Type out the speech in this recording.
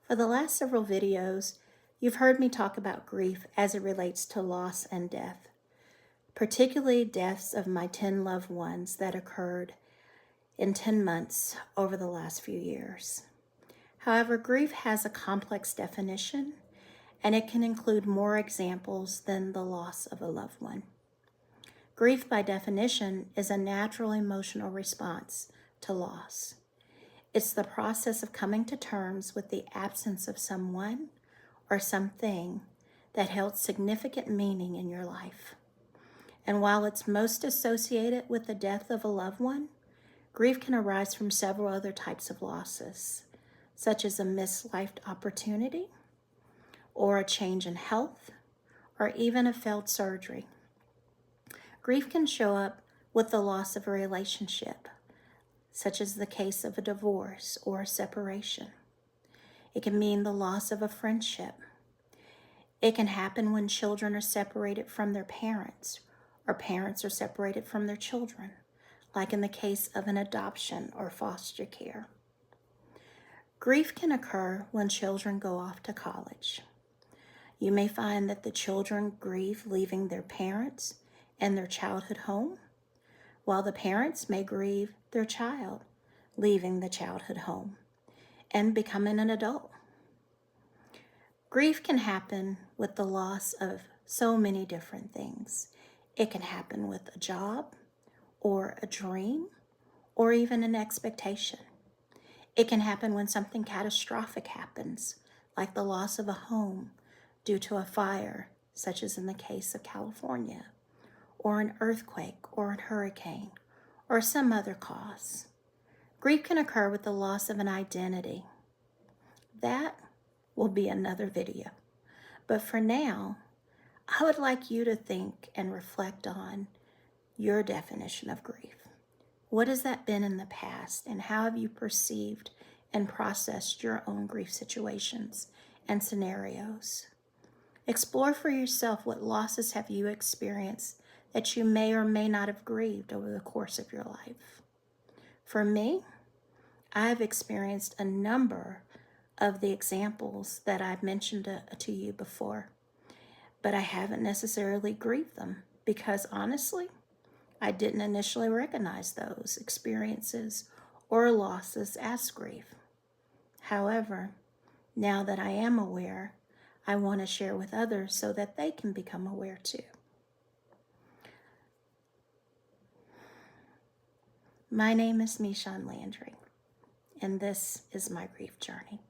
For the last several videos, you've heard me talk about grief as it relates to loss and death, particularly deaths of my 10 loved ones that occurred in 10 months over the last few years. However, grief has a complex definition, and it can include more examples than the loss of a loved one. Grief, by definition, is a natural emotional response to loss. It's the process of coming to terms with the absence of someone or something that held significant meaning in your life. And while it's most associated with the death of a loved one, grief can arise from several other types of losses, such as a missed life opportunity, or a change in health, or even a failed surgery. Grief can show up with the loss of a relationship, such as the case of a divorce or a separation. It can mean the loss of a friendship. It can happen when children are separated from their parents, or parents are separated from their children, like in the case of an adoption or foster care. Grief can occur when children go off to college. You may find that the children grieve leaving their parents and their childhood home, while the parents may grieve their child leaving the childhood home and becoming an adult. Grief can happen with the loss of so many different things. It can happen with a job or a dream or even an expectation. It can happen when something catastrophic happens, like the loss of a home due to a fire, such as in the case of California, or an earthquake or a hurricane, or some other cause. Grief can occur with the loss of an identity. That will be another video. But for now, I would like you to think and reflect on your definition of grief. What has that been in the past, and how have you perceived and processed your own grief situations and scenarios? Explore for yourself what losses have you experienced that you may or may not have grieved over the course of your life. For me, I've experienced a number of the examples that I've mentioned to you before, but I haven't necessarily grieved them because honestly, I didn't initially recognize those experiences or losses as grief. However, now that I am aware, I want to share with others so that they can become aware too. My name is Mishon Landry, and this is my grief journey.